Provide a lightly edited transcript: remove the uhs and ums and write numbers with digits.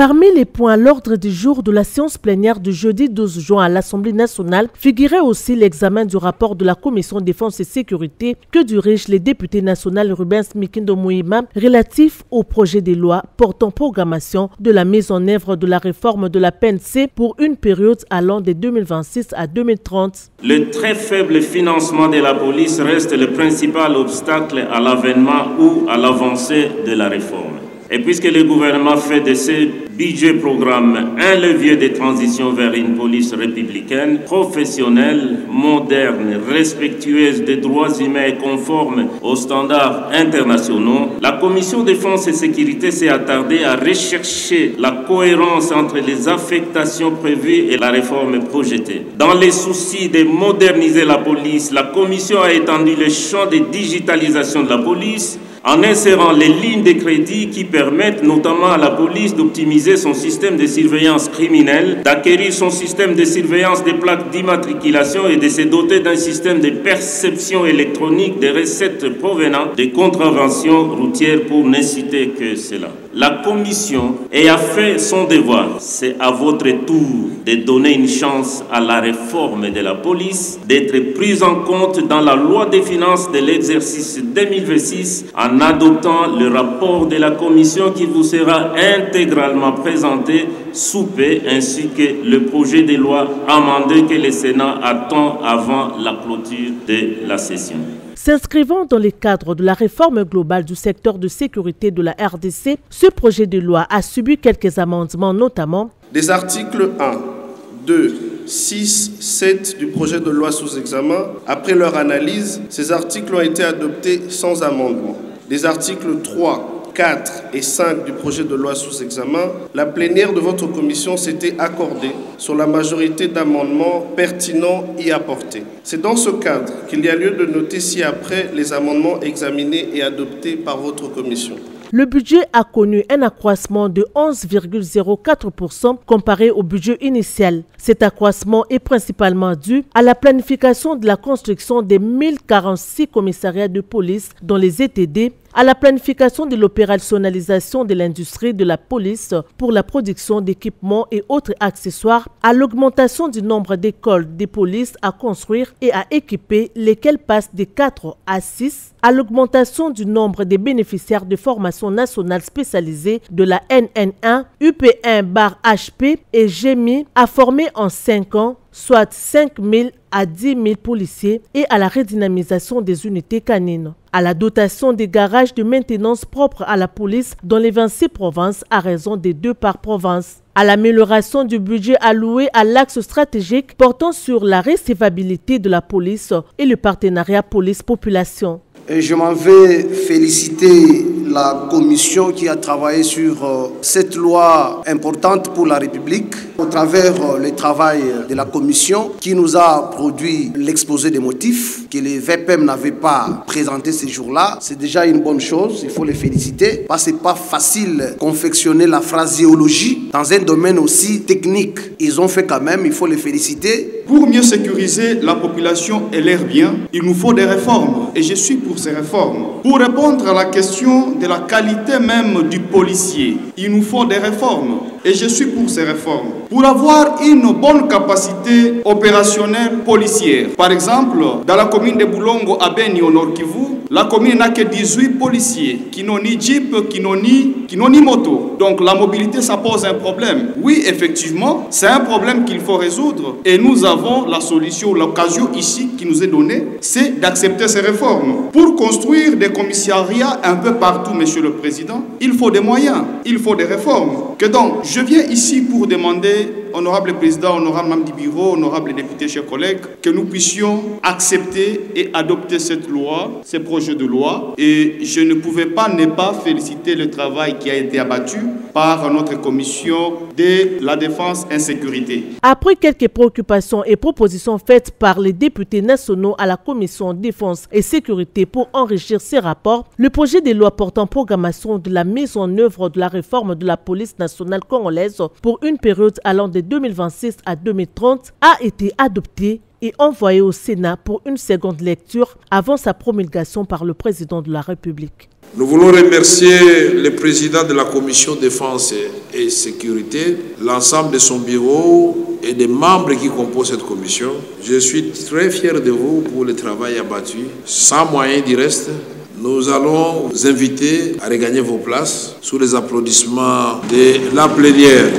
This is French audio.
Parmi les points à l'ordre du jour de la séance plénière du jeudi 12 juin à l'Assemblée nationale figurait aussi l'examen du rapport de la Commission défense et sécurité que dirigent les députés nationaux Rubens Mikindo Mouima relatif au projet de loi portant programmation de la mise en œuvre de la réforme de la PNC pour une période allant de 2026 à 2030. Le très faible financement de la police reste le principal obstacle à l'avènement ou à l'avancée de la réforme. Et puisque le gouvernement fait de ce budget programme un levier de transition vers une police républicaine, professionnelle, moderne, respectueuse des droits humains et conforme aux standards internationaux, la Commission défense et sécurité s'est attardée à rechercher la cohérence entre les affectations prévues et la réforme projetée. Dans les soucis de moderniser la police, la Commission a étendu le champ de digitalisation de la police en insérant les lignes de crédit qui permettent notamment à la police d'optimiser son système de surveillance criminelle, d'acquérir son système de surveillance des plaques d'immatriculation et de se doter d'un système de perception électronique des recettes provenant des contraventions routières pour n'inciter que cela. La Commission a fait son devoir. C'est à votre tour de donner une chance à la réforme de la police, d'être prise en compte dans la loi des finances de l'exercice 2026 en adoptant le rapport de la Commission qui vous sera intégralement présenté sous peu, ainsi que le projet de loi amendé que le Sénat attend avant la clôture de la session. S'inscrivant dans le cadre de la réforme globale du secteur de sécurité de la RDC, ce projet de loi a subi quelques amendements, notamment des articles 1, 2, 6, 7 du projet de loi sous examen. Après leur analyse, ces articles ont été adoptés sans amendement. Des articles 3, 4 et 5 du projet de loi sous examen, la plénière de votre commission s'était accordée sur la majorité d'amendements pertinents y apportés. C'est dans ce cadre qu'il y a lieu de noter ci-après les amendements examinés et adoptés par votre commission. Le budget a connu un accroissement de 11,04% comparé au budget initial. Cet accroissement est principalement dû à la planification de la construction des 1046 commissariats de police dans les ETD, à la planification de l'opérationnalisation de l'industrie de la police pour la production d'équipements et autres accessoires, à l'augmentation du nombre d'écoles de police à construire et à équiper, lesquelles passent de 4 à 6, à l'augmentation du nombre des bénéficiaires de formation nationale spécialisée de la NN1, UP1/HP et GMI à former en 5 ans, soit 5 000 à 10 000 policiers, et à la redynamisation des unités canines, à la dotation des garages de maintenance propres à la police dans les 26 provinces à raison de 2 par province, à l'amélioration du budget alloué à l'axe stratégique portant sur la recevabilité de la police et le partenariat police-population. Et je m'en vais féliciter la commission qui a travaillé sur cette loi importante pour la République au travers le travail de la commission qui nous a produit l'exposé des motifs que les VPM n'avaient pas présenté ces jours-là. C'est déjà une bonne chose, il faut les féliciter parce que c'est pas facile de confectionner la phraséologie dans un domaine aussi technique. Ils ont fait quand même, il faut les féliciter. Pour mieux sécuriser la population et leurs biens, il nous faut des réformes et je suis pour ces réformes. Pour répondre à la question de la qualité même du policier, il nous faut des réformes et je suis pour ces réformes. Pour avoir une bonne capacité opérationnelle policière, par exemple, dans la commune de Boulongo à Beni au Nord Kivu, la commune n'a que 18 policiers qui n'ont ni jeep, qui n'ont ni moto. Donc la mobilité, ça pose un problème. Oui, effectivement, c'est un problème qu'il faut résoudre et nous avons la solution, l'occasion ici qui nous est donnée, c'est d'accepter ces réformes. Pour construire des commissariats un peu partout, Monsieur le Président, il faut des moyens, il faut des réformes. Que donc, je viens ici pour demander, honorable Président, honorable membre du bureau, honorable député, chers collègues, que nous puissions accepter et adopter cette loi, ces projets de loi. Et je ne pouvais pas ne pas féliciter le travail qui a été abattu par notre commission de la défense et sécurité. Après quelques préoccupations et propositions faites par les députés nationaux à la commission défense et sécurité pour enrichir ces rapports, le projet de loi portant programmation de la mise en œuvre de la réforme de la police nationale congolaise pour une période allant de 2026 à 2030 a été adopté et envoyé au Sénat pour une seconde lecture avant sa promulgation par le président de la République. Nous voulons remercier le président de la Commission Défense et Sécurité, l'ensemble de son bureau et des membres qui composent cette commission. Je suis très fier de vous pour le travail abattu. Sans moyen du reste, nous allons vous inviter à regagner vos places sous les applaudissements de la plénière.